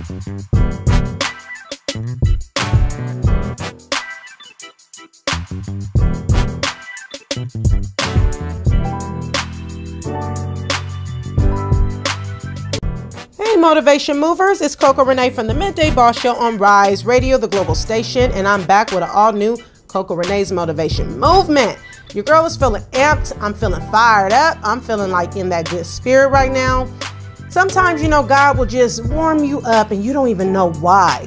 Hey Motivation Movers, it's Coco Renee from the Midday Boss Show on Rise Radio, the global station, and I'm back with an all-new Coco Renee's Motivation Movement. Your girl is feeling amped, I'm feeling fired up, I'm feeling like in that good spirit right now. Sometimes, God will just warm you up and you don't even know why,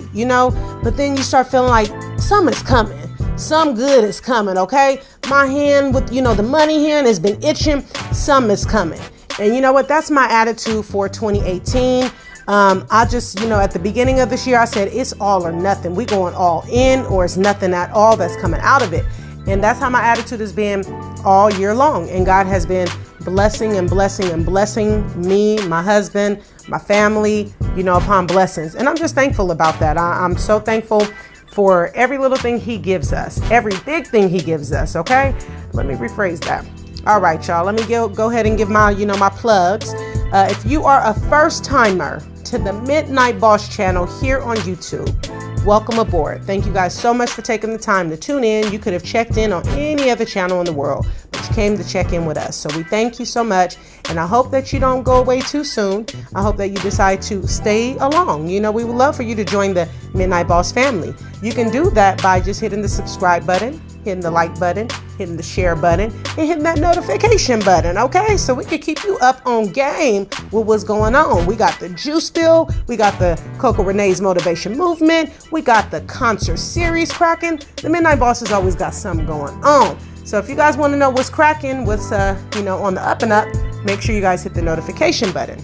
but then you start feeling like something's coming. Some good is coming, okay? My hand with, the money hand has been itching. Some is coming. And you know what? That's my attitude for 2018. I just, at the beginning of this year, I said, it's all or nothing. We going all in or it's nothing at all that's coming out of it. And that's how my attitude has been all year long. And God has been blessing and blessing and blessing me, my husband, my family, upon blessings. And I'm just thankful about that. I'm so thankful for every little thing he gives us, every big thing he gives us. Okay. Let me rephrase that. All right, y'all, let me go ahead and give my, my plugs. If you are a first timer to the Midnight Boss channel here on YouTube, welcome aboard. Thank you guys so much for taking the time to tune in. You could have checked in on any other channel in the world, but you came to check in with us. So we thank you so much. And I hope that you don't go away too soon. I hope that you decide to stay along. We would love for you to join the Midnight Boss family. You can do that by just hitting the subscribe button, hitting the like button, hitting the share button, and hitting that notification button, okay? So we can keep you up on game with what's going on. We got the juice bill, we got the Coco Renee's Motivation Movement, we got the concert series cracking. The Midnight Boss has always got something going on. So if you guys want to know what's cracking, what's on the up and up, make sure you guys hit the notification button.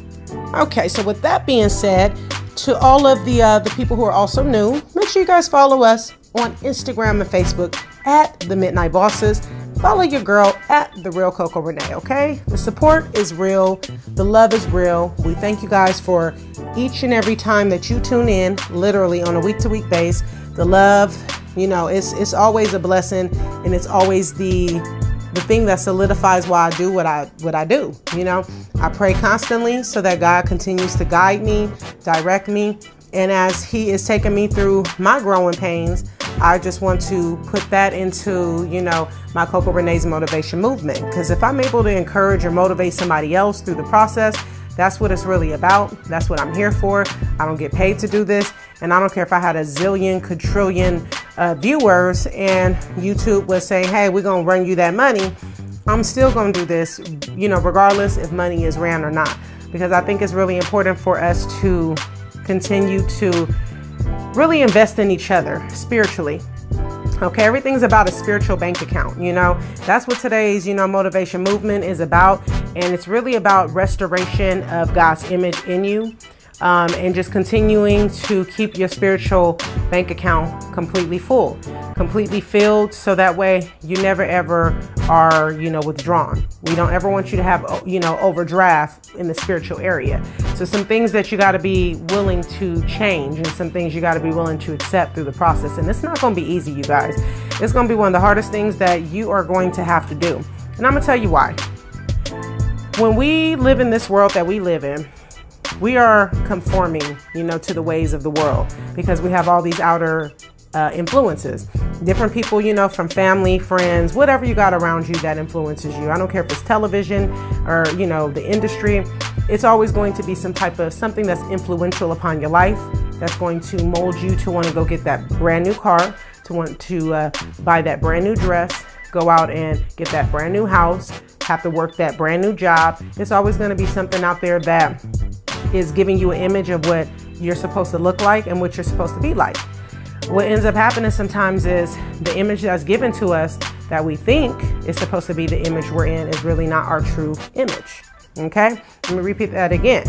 Okay, so with that being said, to all of the people who are also new, make sure you guys follow us on Instagram and Facebook at The Midnight Bosses. Follow your girl at The Real Coco Renee, okay? The support is real. The love is real. We thank you guys for each and every time that you tune in, literally on a week-to-week basis. The love, it's always a blessing, and it's always the thing that solidifies why I do what I do. I pray constantly so that God continues to guide me, direct me. And as he is taking me through my growing pains, I just want to put that into, my Coco Renee's Motivation Movement. Because if I'm able to encourage or motivate somebody else through the process, that's what it's really about. That's what I'm here for. I don't get paid to do this. And I don't care if I had a zillion, quadrillion viewers and YouTube was saying, hey, we're going to run you that money. I'm still going to do this, regardless if money is ran or not. Because I think it's really important for us to continue to really invest in each other spiritually. Okay, everything's about a spiritual bank account. That's what today's, motivation movement is about. And it's really about restoration of God's image in you. And just continuing to keep your spiritual bank account completely full, completely filled. So that way you never ever are, withdrawn. We don't ever want you to have, overdraft in the spiritual area. So some things that you got to be willing to change and some things you got to be willing to accept through the process. And it's not going to be easy, you guys. It's going to be one of the hardest things that you are going to have to do. And I'm going to tell you why. When we live in this world that we live in, we are conforming, to the ways of the world because we have all these outer influences, different people, from family, friends, whatever you got around you that influences you. I don't care if it's television or, the industry. It's always going to be something that's influential upon your life. That's going to mold you to want to go get that brand new car, to want to buy that brand new dress, go out and get that brand new house, have to work that brand new job. It's always going to be something out there that is giving you an image of what you're supposed to look like and what you're supposed to be like. What ends up happening sometimes is the image that's given to us that we think is supposed to be the image we're in is really not our true image. Okay, let me repeat that again.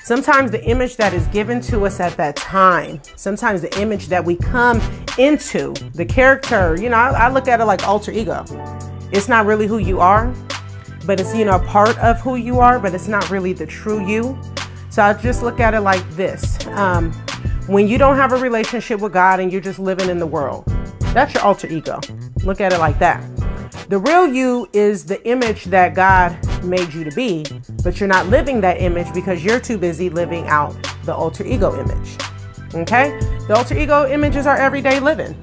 Sometimes the image that is given to us at that time, sometimes the image that we come into, the character, I look at it like alter ego. It's not really who you are, but it's, a part of who you are, but it's not really the true you. So I just look at it like this. When you don't have a relationship with God and you're just living in the world, that's your alter ego. Look at it like that. The real you is the image that God made you to be, but you're not living that image because you're too busy living out the alter ego image. Okay. The alter ego images are everyday living,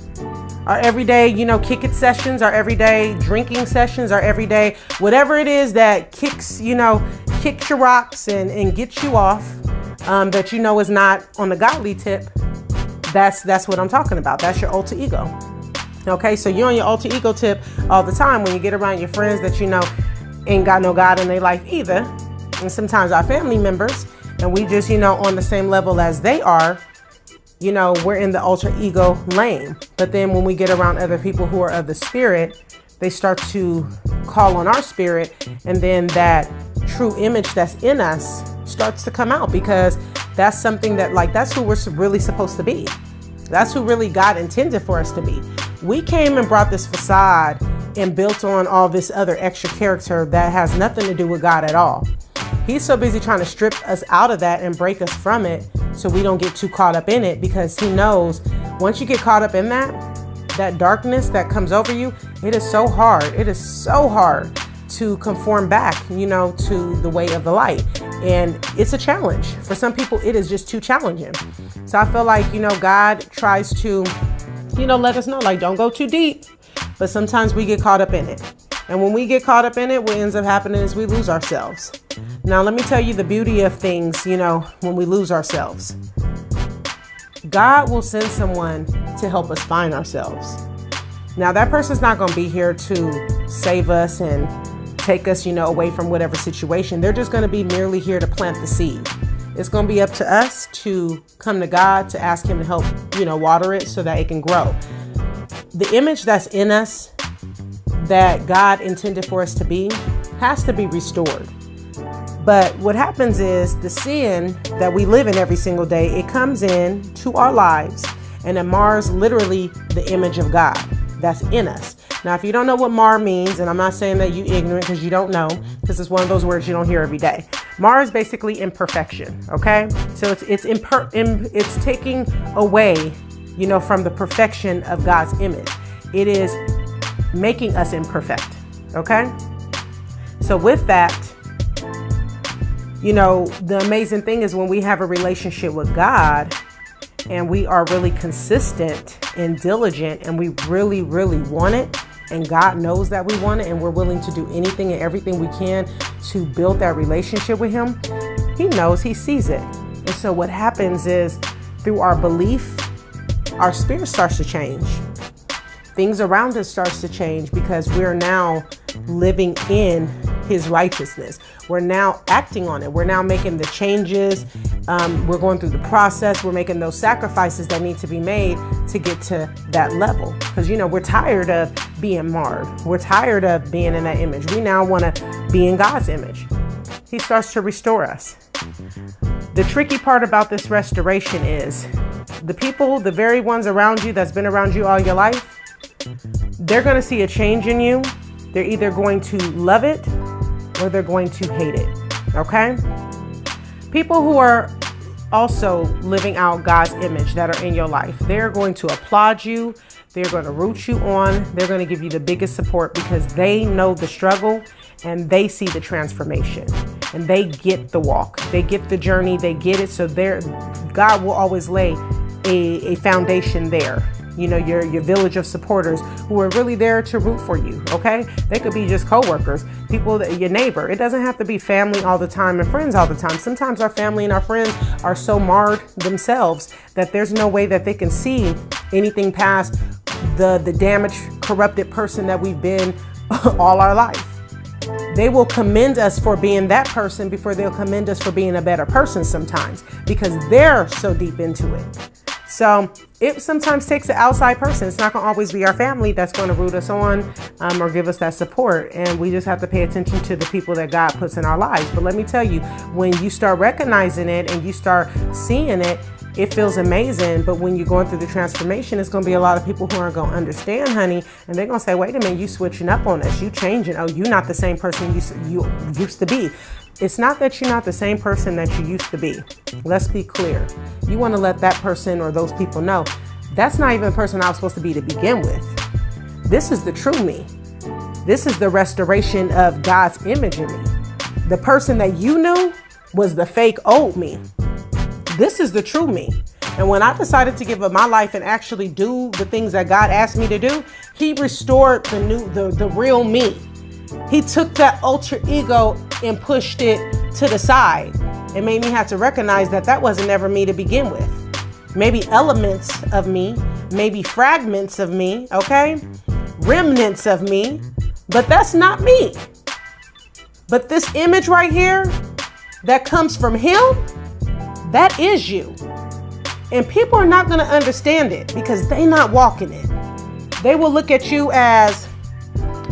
our everyday, kick it sessions, our everyday drinking sessions, our everyday, whatever it is that kicks your rocks and gets you off, that is not on the godly tip. That's what I'm talking about. That's your alter ego. Okay, so you're on your alter ego tip all the time when you get around your friends that ain't got no God in their life either. And sometimes our family members, and we just, on the same level as they are, we're in the alter ego lane. But then when we get around other people who are of the spirit, they start to call on our spirit. And then that true image that's in us starts to come out, because that's something that that's who we're really supposed to be. That's who really God intended for us to be. We came and brought this facade and built on all this other extra character that has nothing to do with God at all. He's so busy trying to strip us out of that and break us from it so we don't get too caught up in it, because he knows once you get caught up in that darkness that comes over you, it is so hard. It is so hard to conform back, to the way of the light. And it's a challenge. For some people, it is just too challenging. So I feel like, God tries to, let us know, don't go too deep. But sometimes we get caught up in it. And when we get caught up in it, what ends up happening is we lose ourselves. Now, let me tell you the beauty of things, when we lose ourselves. God will send someone to help us find ourselves. Now, that person's not going to be here to save us and take us, away from whatever situation. They're just going to be merely here to plant the seed. It's going to be up to us to come to God, to ask him to help, water it so that it can grow. The image that's in us that God intended for us to be has to be restored. But what happens is the sin that we live in every single day, it comes in to our lives and it mars literally the image of God that's in us. Now, if you don't know what mar means, and I'm not saying that you ignorant because you don't know, because it's one of those words you don't hear every day. Mar is basically imperfection. Okay. So it's taking away, from the perfection of God's image. It is making us imperfect. Okay. So with that, the amazing thing is when we have a relationship with God and we are really consistent and diligent and we really, really want it, and God knows that we want it, and we're willing to do anything and everything we can to build that relationship with him, he knows, he sees it. And so what happens is through our belief, our spirit starts to change. Things around us starts to change because we're now living in his righteousness. We're now acting on it. We're now making the changes. We're going through the process. We're making those sacrifices that need to be made to get to that level. Because, we're tired of being marred. We're tired of being in that image. We now want to be in God's image. He starts to restore us. The tricky part about this restoration is the people, the very ones around you that's been around you all your life, they're going to see a change in you. They're either going to love it or they're going to hate it. Okay? People who are also living out God's image that are in your life, they're going to applaud you. They're going to root you on. They're going to give you the biggest support because they know the struggle and they see the transformation and they get the walk. They get the journey. They get it. So God will always lay a foundation there. Your village of supporters who are really there to root for you. Okay. They could be just coworkers, people, your neighbor. It doesn't have to be family all the time and friends all the time. Sometimes our family and our friends are so marred themselves that there's no way that they can see anything past the damaged, corrupted person that we've been all our life. They will commend us for being that person before they'll commend us for being a better person sometimes because they're so deep into it. So it sometimes takes an outside person. It's not going to always be our family that's going to root us on or give us that support. And we just have to pay attention to the people that God puts in our lives. But let me tell you, when you start recognizing it and you start seeing it, it feels amazing. But when you're going through the transformation, it's going to be a lot of people who aren't going to understand, honey. And they're going to say, wait a minute, you switching up on us. You changing. Oh, you're not the same person you used to be. It's not that you're not the same person that you used to be. Let's be clear. You want to let that person or those people know that's not even the person I was supposed to be to begin with. This is the true me. This is the restoration of God's image in me. The person that you knew was the fake old me. This is the true me. And when I decided to give up my life and actually do the things that God asked me to do, he restored the real me. He took that ultra ego and pushed it to the side. It made me have to recognize that that wasn't ever me to begin with. Maybe elements of me, maybe fragments of me, okay? Remnants of me, but that's not me. But this image right here that comes from him, that is you. And people are not going to understand it because they're not walking it. They will look at you as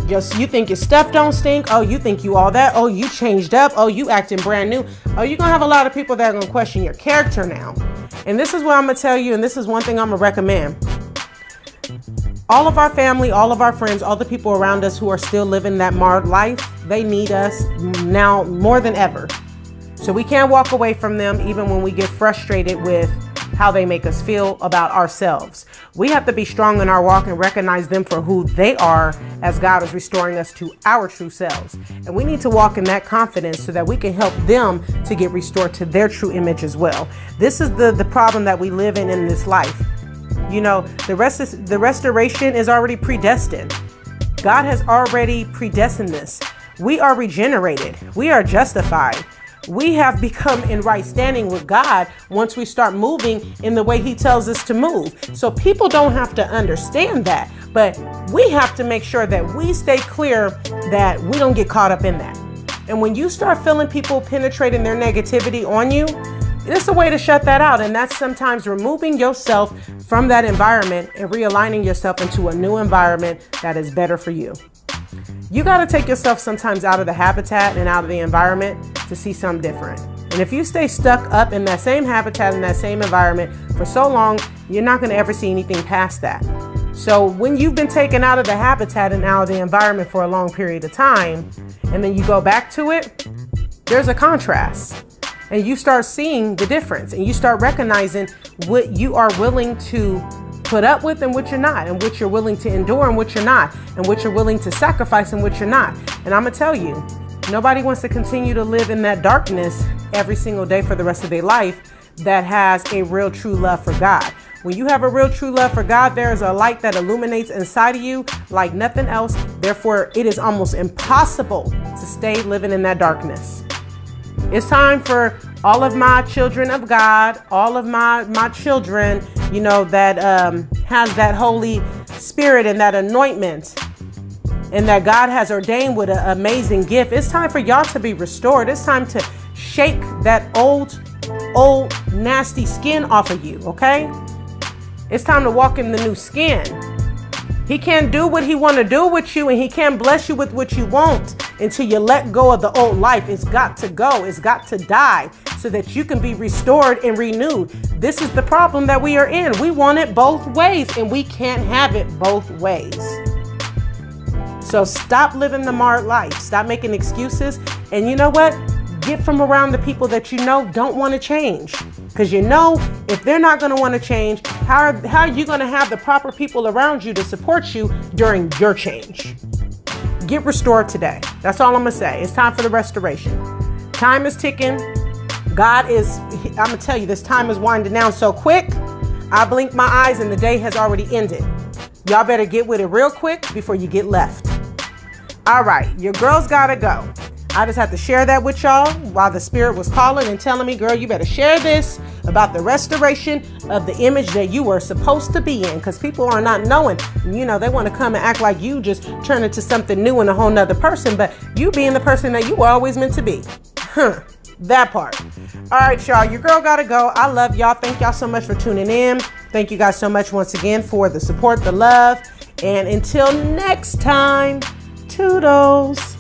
just, you think your stuff don't stink. Oh, you think you all that. Oh, you changed up. Oh, you acting brand new. Oh, you're going to have a lot of people that are going to question your character now. And this is what I'm going to tell you. And this is one thing I'm going to recommend. All of our family, all of our friends, all the people around us who are still living that marred life, they need us now more than ever. So we can't walk away from them even when we get frustrated with how they make us feel about ourselves. We have to be strong in our walk and recognize them for who they are as God is restoring us to our true selves. And we need to walk in that confidence so that we can help them to get restored to their true image as well. This is the problem that we live in this life. You know, the restoration is already predestined. God has already predestined this. We are regenerated. We are justified. We have become in right standing with God once we start moving in the way he tells us to move. So people don't have to understand that, but we have to make sure that we stay clear that we don't get caught up in that. And when you start feeling people penetrating their negativity on you, it's a way to shut that out. And that's sometimes removing yourself from that environment and realigning yourself into a new environment that is better for you. You got to take yourself sometimes out of the habitat and out of the environment to see something different. And if you stay stuck up in that same habitat and that same environment for so long, you're not going to ever see anything past that. So when you've been taken out of the habitat and out of the environment for a long period of time, and then you go back to it, there's a contrast. And you start seeing the difference and you start recognizing what you are willing to put up with and what you're not, and what you're willing to endure and what you're not, and what you're willing to sacrifice and what you're not. And I'm gonna tell you, nobody wants to continue to live in that darkness every single day for the rest of their life that has a real true love for God. When you have a real true love for God, there is a light that illuminates inside of you like nothing else. Therefore, it is almost impossible to stay living in that darkness. It's time for all of my children of God, all of my children, you know, that has that Holy Spirit and that anointment and that God has ordained with an amazing gift. It's time for y'all to be restored. It's time to shake that old, nasty skin off of you, okay? It's time to walk in the new skin. He can't do what he want to do with you, and he can't bless you with what you want until you let go of the old life. It's got to go. It's got to die so that you can be restored and renewed. This is the problem that we are in. We want it both ways, and we can't have it both ways. So stop living the marred life. Stop making excuses. And you know what? Get from around the people that you know don't want to change. Because you know, if they're not going to want to change, how are you going to have the proper people around you to support you during your change? Get restored today. That's all I'm going to say. It's time for the restoration. Time is ticking. God is, I'm going to tell you, this time is winding down so quick. I blinked my eyes and the day has already ended. Y'all better get with it real quick before you get left. All right, your girl's got to go. I just have to share that with y'all while the Spirit was calling and telling me, girl, you better share this about the restoration of the image that you were supposed to be in, because people are not knowing. You know, they want to come and act like you just turn into something new and a whole nother person, but you being the person that you were always meant to be. That part. All right, y'all, your girl got to go. I love y'all. Thank y'all so much for tuning in. Thank you guys so much once again for the support, the love. And until next time, toodles.